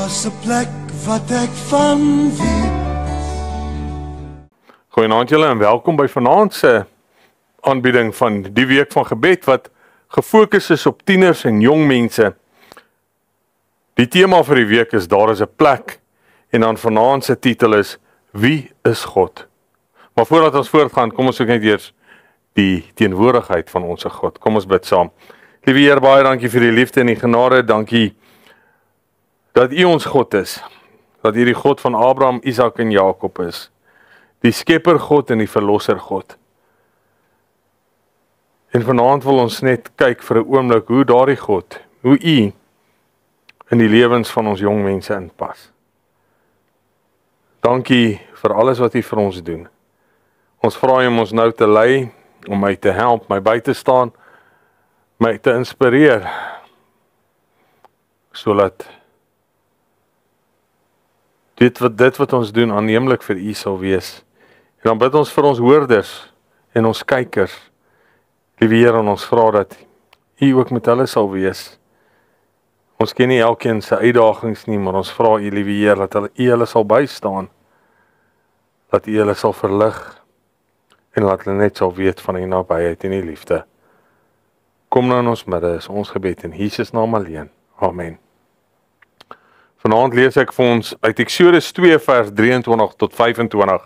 Daar's 'n plek wat ek van weet. Goeienaand julle en welkom by vanaand se aanbieding van die week van gebed wat gefokus is op tieners en jong mense. Die tema vir die week is daar is 'n plek en dan vanaand se titel is Wie is God? Maar voordat ons voortgaan, kom ons ook net eers die teenwoordigheid van ons God. Kom ons bid saam. Liewe Heer, baie dankie vir die liefde en die genade. Dankie dat U ons God is. Dat U die God van Abraham, Isak en Jakob is. Die skepper God en die verlosser God. En vanaand wil ons net kyk vir 'n oomblik hoe daardie God, hoe U in die lewens van ons jong mense inpas. Dankie vir alles wat U vir ons doen. Ons vra U om ons nou te lei, om my te help, my by te staan, my te inspireer, sodat dit wat ons doen aanneemlik vir U sal wees. En dan bid ons vir ons hoorders en ons kykers. Liewe Heer, en ons vra dat U ook met hulle sal wees. Ons ken nie elkeen se uitdagings nie, maar ons vra U, liewe Heer, dat U hulle sal bystaan. Dat U hulle sal verlig en laat hulle net sal weet van U nabyheid en U liefde. Kom nou in ons midde, is ons gebed in Jesus naam alleen. Amen. Vanaand lees ek vir ons uit Eksodus 2 vers 23 tot 25.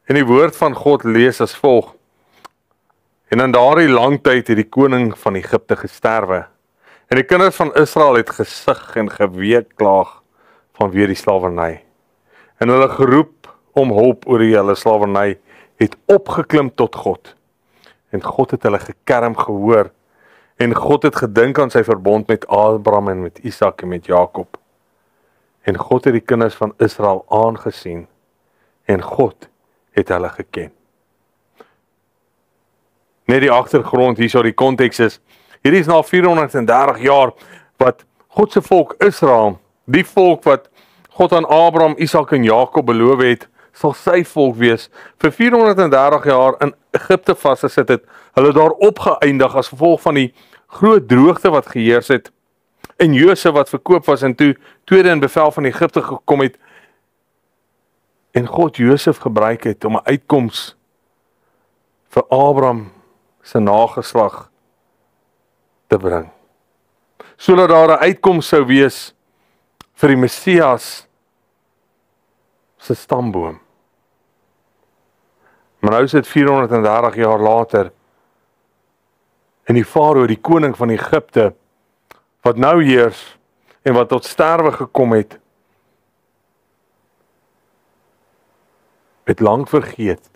En die woord van God lees as volg. En in daardie lang tyd het die koning van Egipte gesterwe. En die kinders van Israel het gesug en geweeklaag vanweë die slawerny. En hulle geroep om hulp oor hulle slawerny het opgeklim tot God. En God het hulle gekerm gehoor. En God het gedink aan sy verbond met Abraham en met Isak en met Jakob. En God het die kinders van Israel aangesien. En God het hulle geken. Net die agtergrond hier, so die konteks is, hierdie is na 430 jaar wat God se volk Israel, die volk wat God aan Abraham, Isak en Jakob beloof het, sal sy volk wees, vir 430 jaar in Egipte vasgesit het, hulle daar opgeëindig as gevolg van die groot droogte wat geheers het, en Josef wat verkoop was en toe tweede in bevel van Egipte gekom het, en God Josef gebruik het om 'n uitkoms vir Abraham se nageslag te bring. Sodat daar 'n uitkoms sou wees vir die Messias se stamboom. Maar nou is dit 430 jaar later, en die Farao, die koning van Egipte, wat nou heers en wat tot sterwe gekom het lank vergeet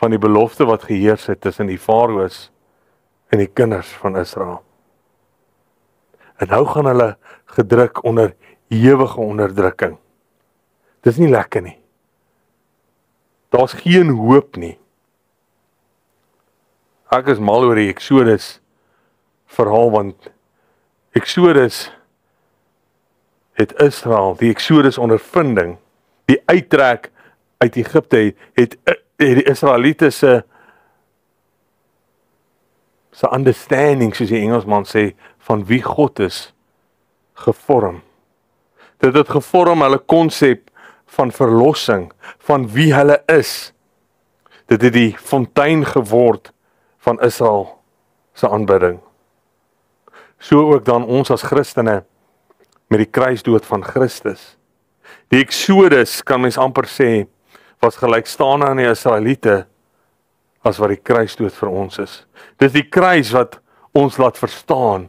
van die belofte wat geheers het tussen die Farao's en die kinders van Israel. En nou gaan hulle gedruk onder ewige onderdrukking. Dis nie lekker nie. Daar's geen hoop nie. Ek is mal oor die Eksodus verhaal, want Eksodus het Israel, die Eksodus ondervinding, die uittrek uit Egipte, het die Israeliete se understanding, soos die Engelsman sê, van wie God is, gevorm. Dit het gevorm hulle konsep van verlossing, van wie hulle is. Dit het die fontein geword van Israel se aanbidding. So ook dan ons as Christene met die kruisdood van Christus. Die Eksodus, kan mens amper sê, was gelykstaande aan die Israeliete as wat die kruisdood vir ons is. Dis die kruis wat ons laat verstaan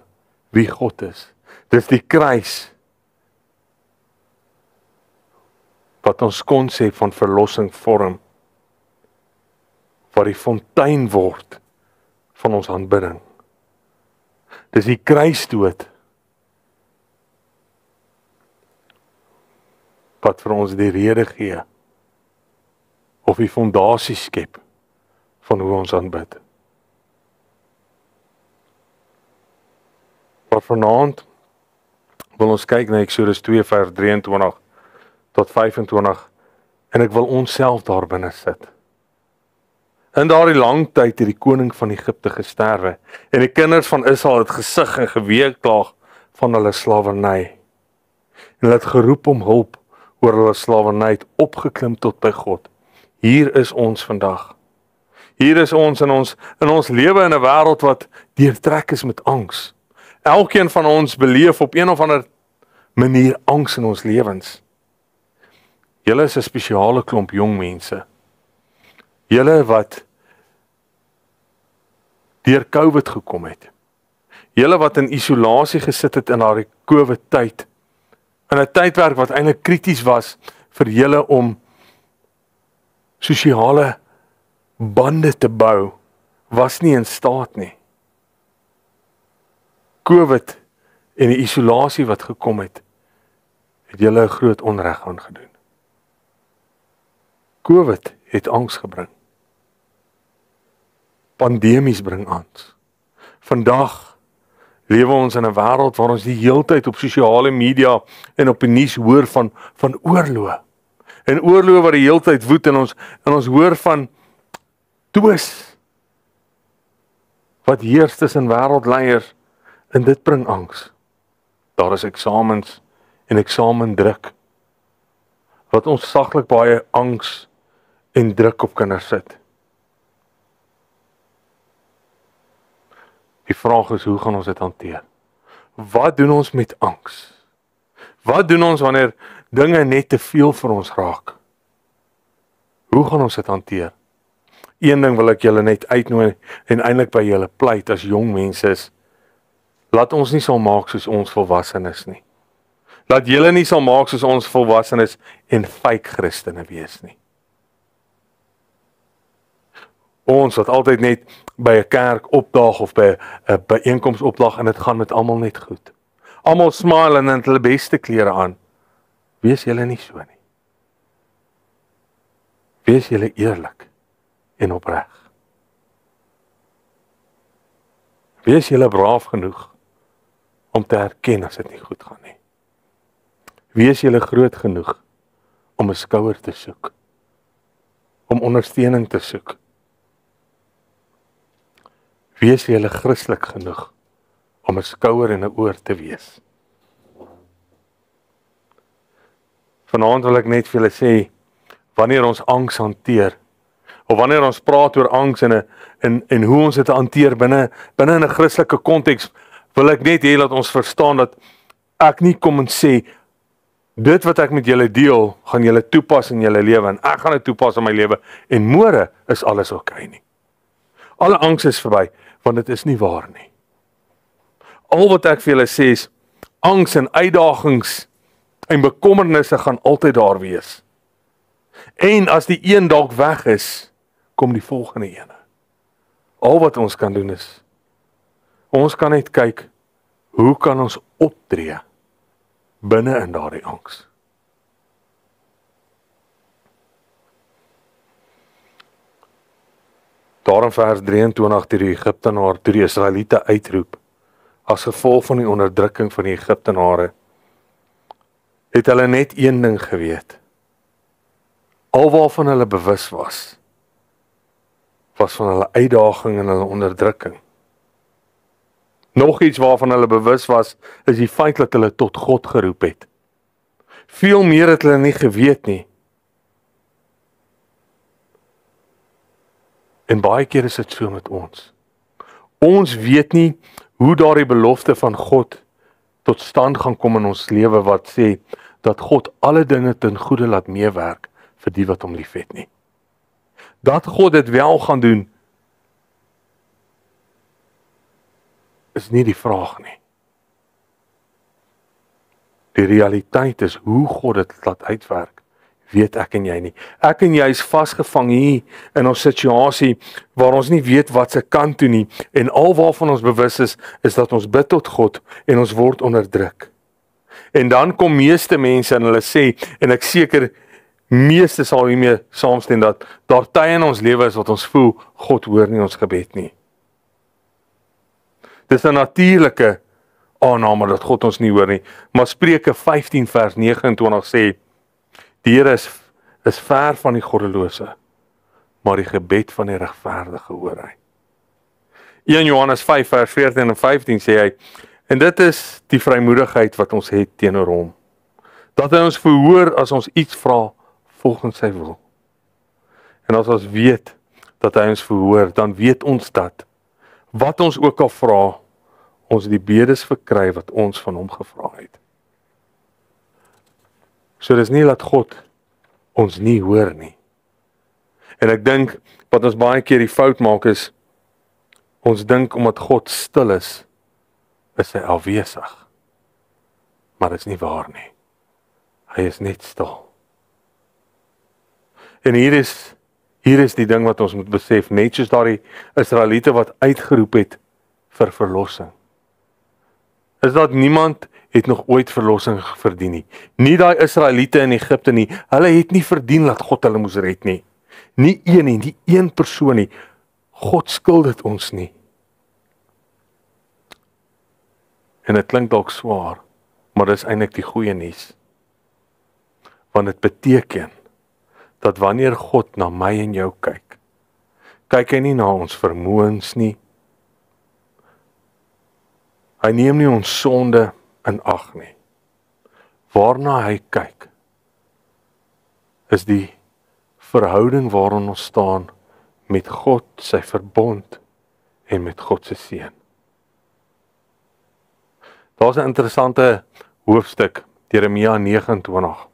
wie God is. Dis die kruis wat ons konsep van verlossing vorm, wat die fontein word van ons aanbidding. Dis die kruisdood wat vir ons die rede gee, of die fondasie skep van hoe ons aanbid. Maar vanaand wil ons kyk na Eksodus 2 vers 23 tot 25 en ek wil ons self daar binne sit. In daardie lang tyd het die koning van Egipte gesterwe en die kinders van Israel het gesug en geweeklaag van hulle slawerny. En hulle het geroep om hulp oor hulle slawerny, het opgeklim tot by God. Hier is ons vandag. Hier is ons in ons lewe in 'n wêreld wat deurtrek is met angs. Elkeen van ons beleef op een of ander manier angs in ons lewens. Julle is 'n spesiale klomp jong mense. Julle wat deur COVID gekom het. Julle wat in isolasie gesit het in daardie COVID tyd. In 'n tydperk wat eintlik krities was vir julle om sosiale bande te bou, was nie in staat nie. COVID en die isolasie wat gekom het julle 'n groot onreg aangedoen. COVID het angs gebring. Pandemies bring angs. Vandag lewe ons in 'n wêreld waar ons die heeltyd op sosiale media en op die nuus hoor van oorloë. En oorloë wat die heeltyd woed in ons hoor van twis wat heers tussen wêreldleiers, en dit bring angs. Daar is eksamens en eksamendruk wat ons saglik baie angs en druk op kinders sit. Die vraag is, hoe gaan ons dit hanteer? Wat doen ons met angs? Wat doen ons wanneer dinge net te veel vir ons raak? Hoe gaan ons dit hanteer? Een ding wil ek julle net uitnooi en eintlik by julle pleit as jong mense is, laat ons nie sal maak soos ons volwassenes nie. Laat julle nie sal maak soos ons volwassenes en fake Christene wees nie. Ons wat altyd net by 'n kerk opdaag of by 'n byeenkoms opdaag en dit gaan met almal net goed. Almal smile en het hulle beste klere aan. Wees julle nie so nie. Wees julle eerlik en opreg. Wees julle braaf genoeg om te erken as dit nie goed gaan nie. Wees julle groot genoeg om 'n skouer te soek, om ondersteuning te soek. Wees julle Christelik genoeg om 'n skouer en 'n oor te wees. Vanaand wil ek net vir julle sê, wanneer ons angs hanteer, of wanneer ons praat oor angs en hoe ons dit hanteer binne in 'n Christelike konteks, wil ek net hê dat ons verstaan dat ek nie kom en sê, dit wat ek met julle deel, gaan julle toepas in julle lewe, en ek gaan dit toepas in my lewe, en môre is alles oukei nie. Alle angs is verby, want dit is nie waar nie. Al wat ek vir julle sê is, angs en uitdagings en bekommernisse gaan altyd daar wees. En as die een dalk weg is, kom die volgende ene. Al wat ons kan doen is, ons kan net kyk, hoe kan ons optree binne in daardie angs. Daar in vers 23 toe die Egiptenaar toe die Israeliete uitroep, as gevolg van die onderdrukking van die Egiptenare, het hulle net een ding geweet. Alwaarvan hulle bewus was van hulle uitdaging en hulle onderdrukking. Nog iets waarvan hulle bewus was, is die feit dat hulle tot God geroep het. Veel meer het hulle nie geweet nie. En baie keer is dit so met ons. Ons weet nie hoe daardie belofte van God tot stand gaan kom in ons lewe wat sê dat God alle dinge ten goeie laat meewerk vir die wat hom liefhet nie. Dat God dit wel gaan doen, is nie die vraag nie. Die realiteit is hoe God dit laat uitwerk, weet ek en jy nie. Ek en jy is vasgevang hier in ons situasie waar ons nie weet wat se kant toe nie, en al waarvan ons bewus is dat ons bid tot God en ons word onderdruk. En dan kom meeste mense en hulle sê, en ek seker meeste sal hiermee saamstem, dat daar tye in ons lewe is wat ons voel, God hoor nie ons gebed nie. Dis 'n natuurlike aanname dat God ons nie hoor nie, maar Spreuke 15 vers 29 sê, die Here is ver van die goddelose, maar die gebed van die regverdige hoor hy. 1 Johannes 5 vers 14 en 15 sê hy, en dit is die vrymoedigheid wat ons het teenoor hom. Dat hy ons verhoor as ons iets vra volgens sy wil. En as ons weet dat hy ons verhoor, dan weet ons dat wat ons ook al vra, ons die bedes verkry wat ons van hom gevra het. So dis nie dat God ons nie hoor nie. En ek dink wat ons baie keer die fout maak is, ons dink omdat God stil is hy afwesig. Maar dit is nie waar nie. Hy is net stil. En hier is die ding wat ons moet besef, net soos daardie Israeliete wat uitgeroep het vir verlossing. Is dat niemand het nog ooit verlossing verdien nie. Nie daai Israeliete in Egipte nie, hulle het nie verdien dat God hulle moes red nie. Nie een persoon nie. God skuld dit ons nie. En dit klink dalk swaar, maar dis eintlik die goeie nuus. Want dit beteken dat wanneer God na my en jou kyk, kyk hy nie na ons vermoëns nie. Hy neem nie ons sonde in ag nie. Waarna hy kyk, is die verhouding waarin ons staan met God, sy verbond en met God se seun. Daar's 'n interessante hoofstuk, Jeremia 29.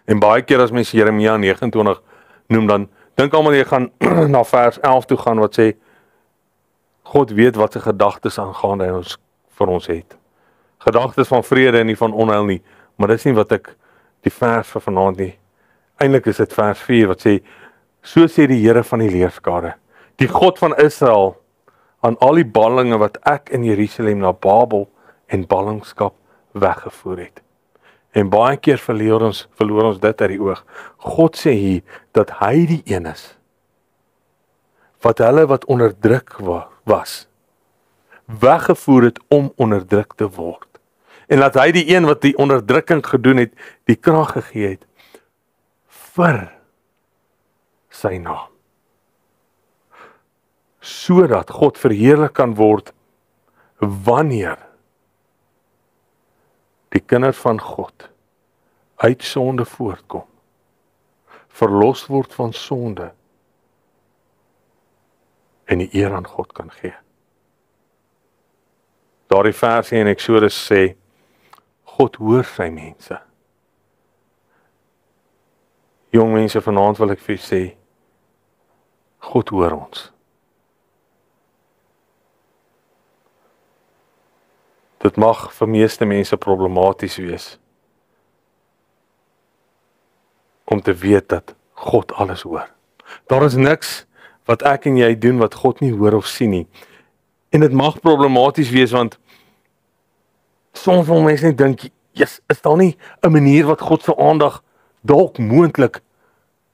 En baie keer as mens Jeremia 29 noem, dan dink almal jy gaan na vers 11 toe gaan wat sê God weet wat sy gedagtes aangaande ons vir ons het. Gedagtes van vrede en nie van onheil nie, maar dis nie wat ek die vers vir vanaand nie. Eintlik is dit vers 4 wat sê, so sê die Here van die leerskare, die God van Israel, aan al die ballinge wat ek in Jerusalem na Babel en ballingskap weggevoer het. En baie keer verloor ons dit uit die oog. God sê hier dat hy die een is wat hulle wat onderdruk was, weggevoer het om onderdruk te word. En dat hy die een wat die onderdrukking gedoen het, die krag gegee het vir sy naam. Sodat God verheerlik kan word wanneer die kinders van God uit sonde voortkom, verlos word van sonde en die eer aan God kan gee. Daardie versie in Eksodus sê, God hoor sy mense. Jong mense, vanaand wil ek vir julle sê, God hoor ons. Dit mag vir meeste mense problematies wees om te weet dat God alles hoor. Daar is niks wat ek en jy doen wat God nie hoor of sien nie. En dit mag problematies wees want soms wil mense net dink, is daar nie 'n manier wat God se aandag dalk moontlik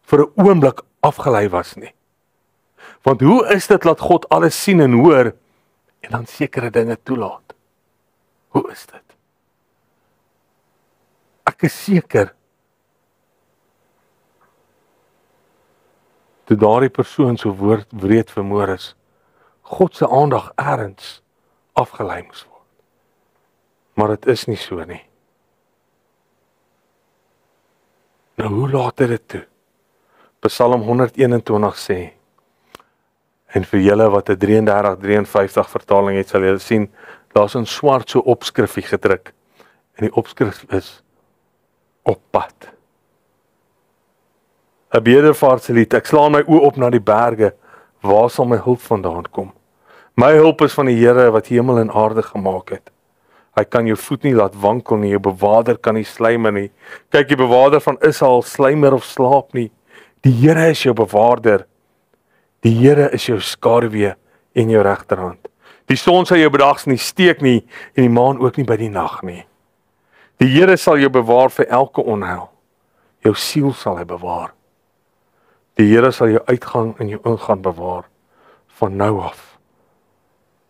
vir 'n oomblik afgelei was nie. Want hoe is dit dat God alles sien en hoor en dan sekere dinge toelaat? Hoe is dit? Ek is seker toe daardie persoon so wreed vermoor is, God se aandag ergens afgelei moes word. Maar dit is nie so nie. Nou hoe laat dit toe? Psalm 121 sê, en vir julle wat 'n 33-53 vertaling het, sal julle sien, daar's 'n swart so opskrifie gedruk. En die opskrif is op pad. 'n Bedevaartslied, ek slaan my oë op na die berge, waar sal my hulp vandaan kom? My hulp is van die Here wat hemel en aarde gemaak het. Hy kan jou voet nie laat wankel nie, jou bewaarder kan nie slymer nie. Kyk, die bewaarder van Israel slymer of slaap nie. Die Here is jou bewaarder. Die Here is jou skaduwee en jou regterhand. Die son sal jou bedags nie steek nie en die maan ook nie by die nag nie. Die Here sal jou bewaar vir elke onheil. Jou siel sal hy bewaar. Die Here sal jou uitgang en jou ingaan bewaar van nou af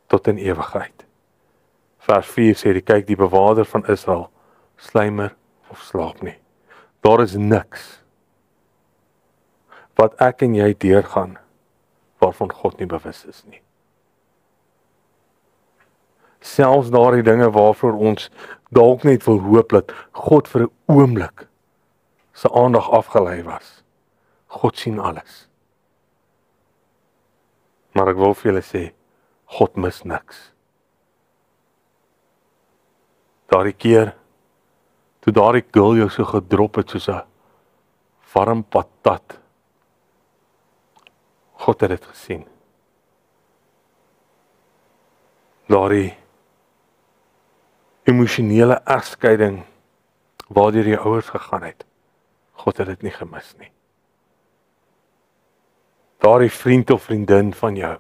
tot in ewigheid. Vers 4 sê die kyk, die bewaarder van Israel slymer of slaap nie. Daar is niks wat ek en jy deurgaan waarvan God nie bewus is nie. Selfs daardie dinge waarvoor ons dalk net wil hoop dat God vir 'n oomblik sy aandag afgelei was. God sien alles. Maar ek wil vir julle sê, God mis niks. Daardie keer, toe daardie girl jou so gedrop het soos 'n warm patat, God het dit gesien. Daardie emosionele egskeiding waardeur jou ouers gegaan het, God het dit nie gemis nie. Daardie vriend of vriendin van jou,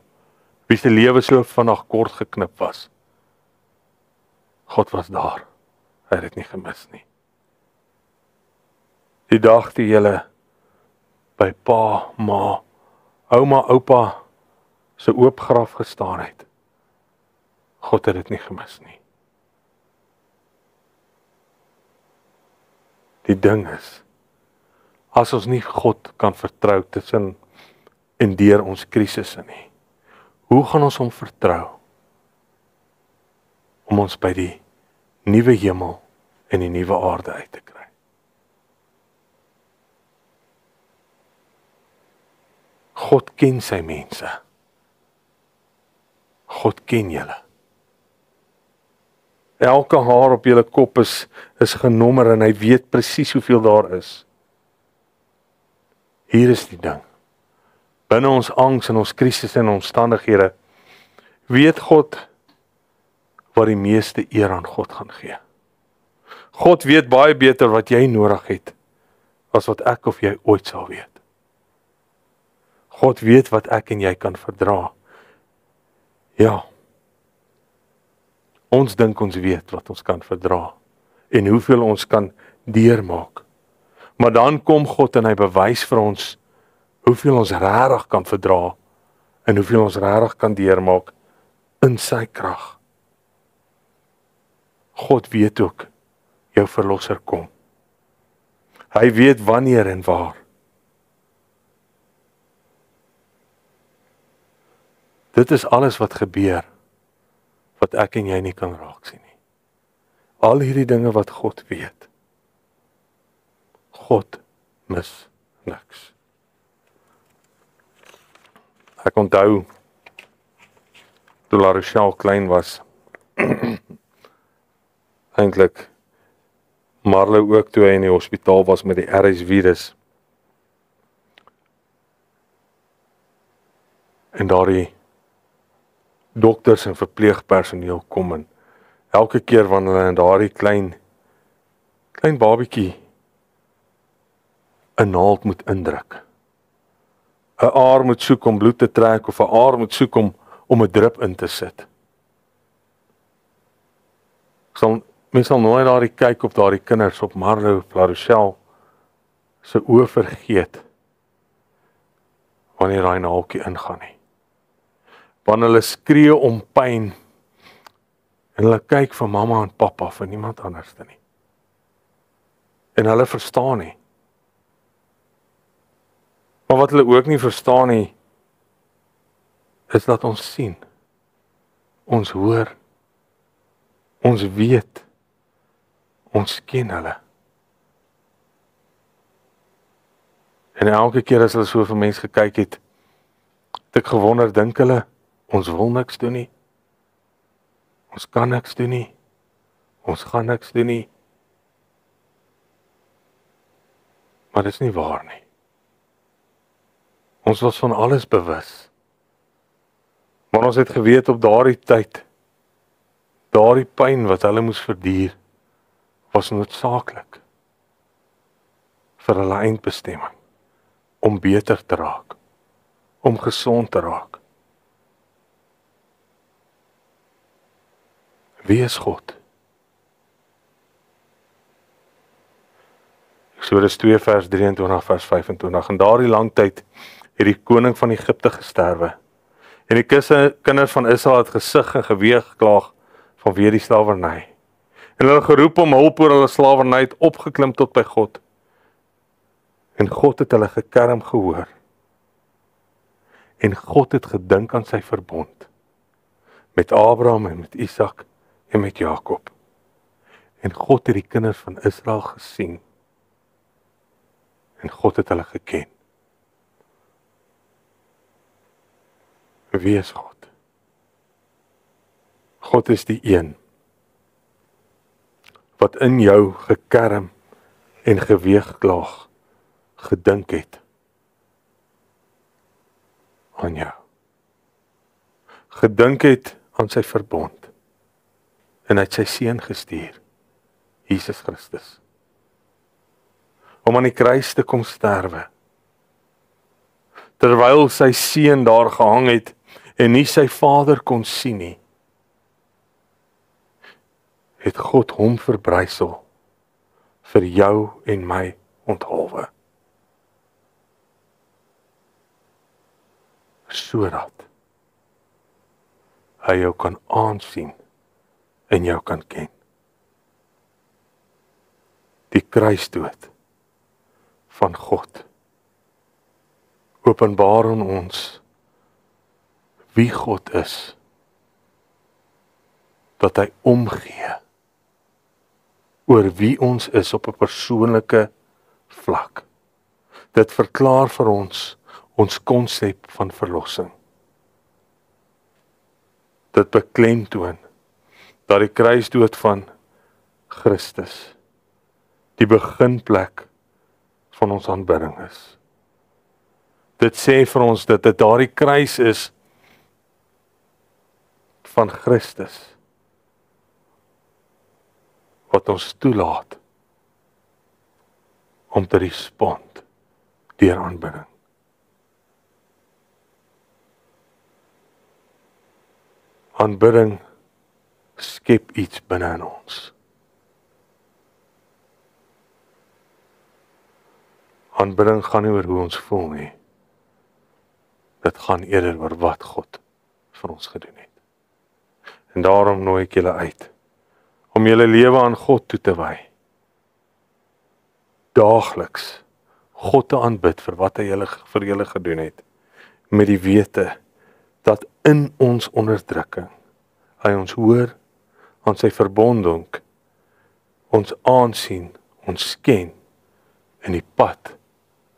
wie se lewe so vinnig kort geknip was, God was daar, hy het dit nie gemis nie. Die dag die julle by pa, ma, ouma, oupa se oop graf gestaan het, God het dit nie gemis nie. Die ding is, as ons nie God kan vertrou tussen en deur ons krisisse nie, hoe gaan ons hom vertrou om ons by die nuwe hemel en die nuwe aarde uit te kry? God ken sy mense. God ken julle. Elke haar op julle kop is genommer en hy weet presies hoeveel daar is. Hier is die ding. Binne ons angs en ons krisis en omstandighede, weet God wat die meeste eer aan God gaan gee. God weet baie beter wat jy nodig het, as wat ek of jy ooit sal weet. God weet wat ek en jy kan verdra. Ja, ons dink ons weet wat ons kan verdra, en hoeveel ons kan deurmaak. Maar dan kom God en hy bewys vir ons, hoeveel ons regtig kan verdra, en hoeveel ons regtig kan deurmaak, in sy krag. God weet ook, jou verlosser kom. Hy weet wanneer en waar. Dit is alles wat gebeur, wat ek en jy nie kan raak sien nie. Al hierdie dinge wat God weet. God mis niks. Ek onthou, toe La Rochelle klein was, eintlik Marlo ook toe hy in die hospitaal was met die RS-virus. En daardie dokters en verpleegpersoneel kom en elke keer wanneer hulle in daardie klein babietjie 'n naald moet indruk, 'n aar moet soek om bloed te trek of 'n aar moet soek om 'n drip in te sit. Mens sal nooit daardie kyk op daardie kinders, op Marlo, La Rochelle, se oë vergeet, wanneer daai naaltjie ingaan nie. Wanneer hulle skree om pyn, en hulle kyk vir mamma en pappa, vir niemand anders nie. En hulle verstaan nie. Maar wat hulle ook nie verstaan nie, is dat ons sien, ons hoor, ons weet, ons ken hulle. En elke keer as hulle so vir mense gekyk het ek gewonder, dink hulle, ons wil niks doen nie, ons kan niks doen nie, ons gaan niks doen nie. Maar dit is nie waar nie. Ons was van alles bewus. Maar ons het geweet op daardie tyd, daardie pyn wat hulle moes verduur, was noodsaaklik vir hulle eindbestemming, om beter te raak, om gesond te raak. Wie is God? Eksodus 2 vers 23 vers 25. In daardie lang tyd het die koning van Egipte gesterwe. En die kinders van Israel het gesig en gewee geklaag vanweë die slawerny. En hulle geroep om hulp oor hulle slawerny, het opgeklim tot by God. En God het hulle gekerm gehoor. En God het gedink aan sy verbond met Abraham en met Isak en met Jakob. En God het die kinders van Israel gesien. En God het hulle geken. Wie is God? God is die een wat in jou gekerm en geweegklaag gedink het aan jou. Gedink het aan sy verbond en hy het sy seun gestuur, Jesus Christus, om aan die kruis te kom sterwe, terwyl sy seun daar gehang het en nie sy vader kon sien nie, het God hom verbrysel vir jou en my onthaalwe. Sodat hy jou kan aansien en jou kan ken. Die kruisdood van God openbaar aan ons wie God is, dat hy omgee oor wie ons is op 'n persoonlike vlak. Dit verklaar vir ons konsep van verlossing. Dit beklemtoon dat die kruisdood van Christus die beginplek van ons aanbidding is. Dit sê vir ons dat dit daardie kruis is van Christus wat ons toelaat om te respond deur aanbidding. Aanbidding skep iets binne in ons. Aanbidding gaan nie oor hoe ons voel nie. Dit gaan eerder oor wat God vir ons gedoen het. En daarom nooi ek julle uit om julle lewe aan God toe te wy. Daagliks God te aanbid vir wat hy vir julle gedoen het, met die wete dat in ons onderdrukking hy ons hoor, aan sy verbonding ons aansien, ons ken en die pad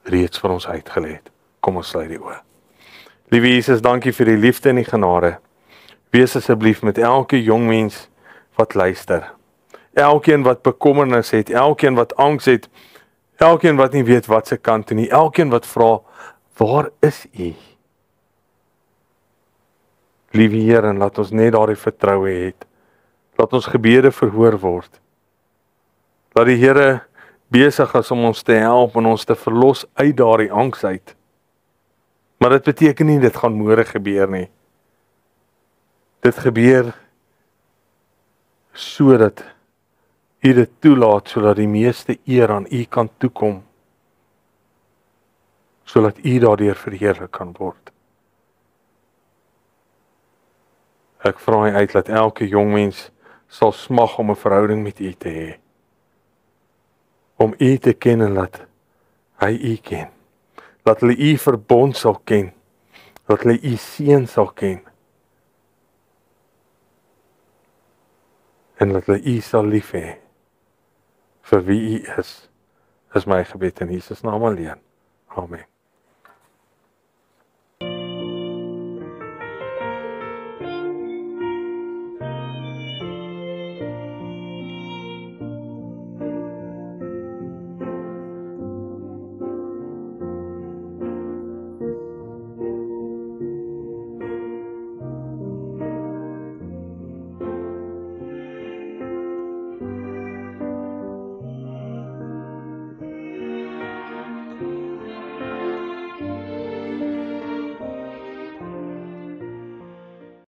reeds vir ons uitgelê het. Kom ons sluit die oë. Liewe Jesus, dankie vir die liefde en die genade. Wees asseblief met elke jong mens wat luister. Elkeen wat bekommernis het, elkeen wat angs het, elkeen wat nie weet wat se kant toe nie, elkeen wat vra, waar is U? Liewe Here, en laat ons net daardie vertroue hê. Laat ons gebede verhoor word. Laat die Here besig is om ons te help en ons te verlos uit daardie angs uit. Maar dit beteken nie dit gaan môre gebeur nie. Dit gebeur sodat U dit toelaat, sodat die meeste eer aan U kan toekom, sodat U daardeur verheerlik kan word. Ek vra U uit dat elke jong mens sal smag om 'n verhouding met U te hê, om U te ken en laat hy U ken, dat hulle U verbond sal ken, dat hulle U seën sal ken, en dat hulle U sal lief hê vir wie U is my gebed in Jesus naam alleen. Amen.